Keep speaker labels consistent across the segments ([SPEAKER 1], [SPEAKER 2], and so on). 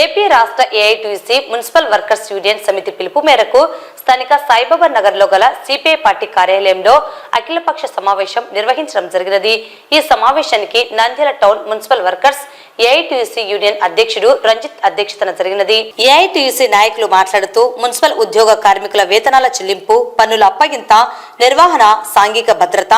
[SPEAKER 1] AP రాష్ట్ర AITUC municipal workers union సమితి పిలుపు మేరకు స్థానిక సాయిబాబా నగర్ లో గల సిపిఐ పార్టీ కార్యాలయంలో అఖిలపక్ష సమావేశం నిర్వహించడం జరిగినది। ఈ సమావేశానికి Nandyal town municipal workers AITUC union అధ్యక్షుడు రంజిత్ అధ్యక్షతన జరిగినది। ఏఐటీయూసీ నాయకులు మాట్లాడుతూ మున్సిపల్ ఉద్యోగ కార్మికుల వేతనాల చెల్లింపు, పన్నుల అప్పగింత, నిర్వహణ, సాంఘిక భద్రత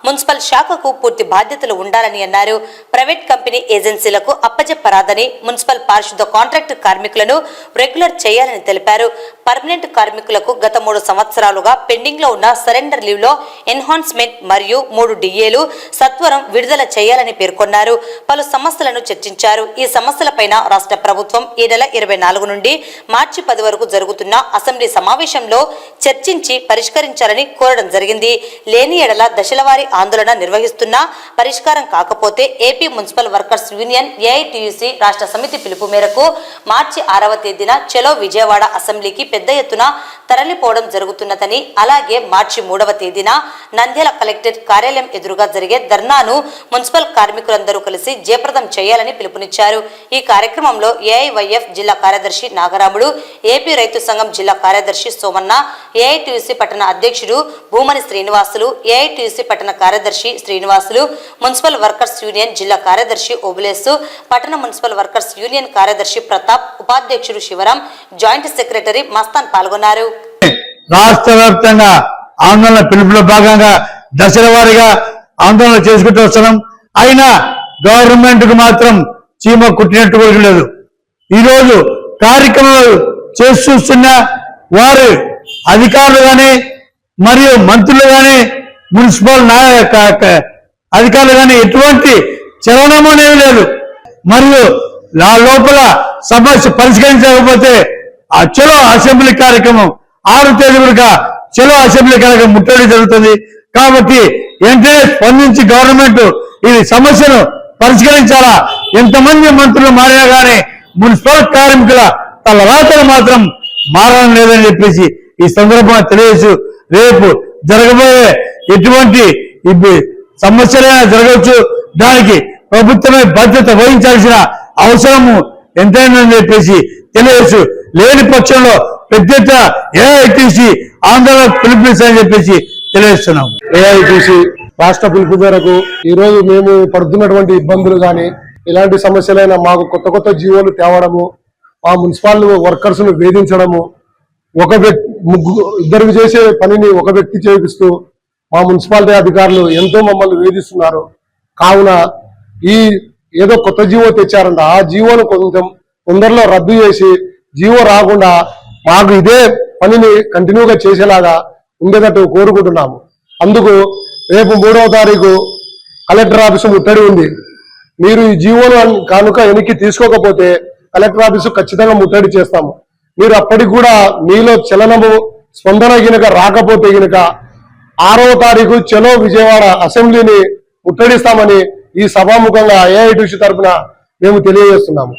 [SPEAKER 1] మున్సిపల్ శాఖకు పూర్తి బాధ్యతలు ఉండాలని అన్నారు। ప్రైవేట్ కంపెనీ ఏజెన్సీలకు అప్పజెప్పరాదని, మున్సిపల్ పారిశుద్ధ కాంట్రాక్ట్ కార్మికులను రెగ్యులర్ చేయాలని తెలిపారు। పర్మనెంట్ కార్మికులకు గత 3 సంవత్సరాలుగా పెండింగ్ లో ఉన్న సరెండర్ లీవ్ లో ఎన్హాన్స్మెంట్ మరియు 3 డిఏలు సత్వరం విడుదల చేయాలని పేర్కొన్నారు। పలు సమస్యలను చర్చించారు। ఈ సమస్యలపైన రాష్ట్ర ప్రభుత్వం ఈ నెల 24 నుండి మార్చి 10 వరకు జరుగుతున్న అసెంబ్లీ సమావేశంలో చర్చించి పరిష్కరించాలని కోరడం జరిగింది। లేని ఎడల దశలవారీ ఆందోళన నిర్వహిస్తున్నా పరిష్కారం కాకపోతే AP municipal workers union AITUC రాష్ట్ర సమితి పిలుపు మేరకు మార్చి 6వ తేదీన చలో విజయవాడ అసెంబ్లీకి పెద్ద ఎత్తున తరలిపోవడం జరుగుతున్నదని, అలాగే మార్చి 3వ తేదీన నంద్యాల కలెక్టరేట్ కార్యాలయం ఎదురుగా జరిగే ధర్నాను మున్సిపల్ కార్మికులందరూ కలిసి జయప్రదం చేయాలని పిలుపునిచ్చారు। ఈ కార్యక్రమంలో ఏఐవైఎఫ్ జిల్లా కార్యదర్శి నాగరాముడు, ఏపీ రైతు సంఘం జిల్లా కార్యదర్శి సోమన్న, ఏఐటీయూసీ పట్టణ అధ్యక్షుడు భూమని శ్రీనివాసులు, ఏఐటీయూసీ పట్టణ కార్యదర్శి శ్రీనివాసులు, మున్సిపల్ వర్కర్స్ యూనియన్ జిల్లా కార్యదర్శి ఓబులేసు, పట్టణ మున్సిపల్ వర్కర్స్ యూనియన్ కార్యదర్శి ప్రతాప్, ఉపాధ్యక్షుడు శివరాం, జాయింట్ సెక్రటరీ మస్తాన్ పాల్గొన్నారు।
[SPEAKER 2] రాష్ట్ర వ్యాప్తంగా ఆందోళన పిలుపులో భాగంగా దశల వారీగా ఆందోళన చేసుకుంటూ వస్తున్నాం। అయినా గవర్నమెంట్ కు మాత్రం చీమ కుట్టినట్టు కూడా లేదు। ఈరోజు కార్యక్రమాలు చేసి చూస్తున్న వారు అధికారులు కానీ మరియు మంత్రులు కానీ మున్సిపల్ అధికారులు కానీ ఎటువంటి చలనం అనేది లేదు। మరియు నా లోపల సమస్య పరిష్కరించకపోతే ఆ చలో అసెంబ్లీ కార్యక్రమం 6వ తేదీగా చలో అసెంబ్లీ కార్యక్రమం ముట్టడి జరుగుతుంది। కాబట్టి వెంటనే స్పందించి గవర్నమెంట్ ఈ సమస్యను పరిష్కరించాలా। ఎంతమంది మంత్రులు మారినా కానీ మున్సిపల్ కార్మికుల తలరాతలు మాత్రం మారడం లేదని చెప్పేసి ఈ సందర్భంగా తెలియజేస్తూ, రేపు జరగబోయే ఎటువంటి సమస్యలైనా జరగవచ్చు, దానికి ప్రభుత్వమే బాధ్యత వహించాల్సిన అవసరము ఎంతైందని చెప్పేసి తెలియజేస్తూ, లేని పక్షంలో పెద్ద ఎత్తున ఏఐటీసీ ఆందోళన పిలుపునిస్తారని చెప్పేసి తెలియజేస్తున్నాం।
[SPEAKER 3] ఏఐటీసీ రాష్ట్ర పిలుపు మేరకు ఈ రోజు మేము పడుతున్నటువంటి ఇబ్బందులు కానీ ఇలాంటి సమస్యలైనా మాకు కొత్త జీవోలు తేవడము, మా మున్సిపల్ వర్కర్స్ ను వేధించడము, ఇద్దరు చేసే పనిని ఒక వ్యక్తి చేపిస్తూ మా మున్సిపాలిటీ అధికారులు ఎంతో మమ్మల్ని వేధిస్తున్నారు। కావున ఈ ఏదో కొత్త జీవో తెచ్చారంట, ఆ జీవోను కొంచెం తొందరలో రద్దు చేసి జీవో రాకుండా మాకు ఇదే పనిని కంటిన్యూగా చేసేలాగా ఉండేటట్టు కోరుకుంటున్నాము। అందుకు రేపు 3వ తారీఖు కలెక్టర్ ఆఫీసు ముట్టడి ఉంది। మీరు ఈ జీవోను కనుక వెనక్కి తీసుకోకపోతే కలెక్టర్ ఆఫీసు ఖచ్చితంగా ముట్టడి చేస్తాము। మీరు అప్పటికి కూడా మీలో చలనము స్పందన గినక రాకపోతే గినక 6వ తారీఖు చలో విజయవాడ అసెంబ్లీని ముట్టడిస్తామని ఈ సభాముఖంగా ఏఐటీయూసీ తరఫున మేము తెలియజేస్తున్నాము।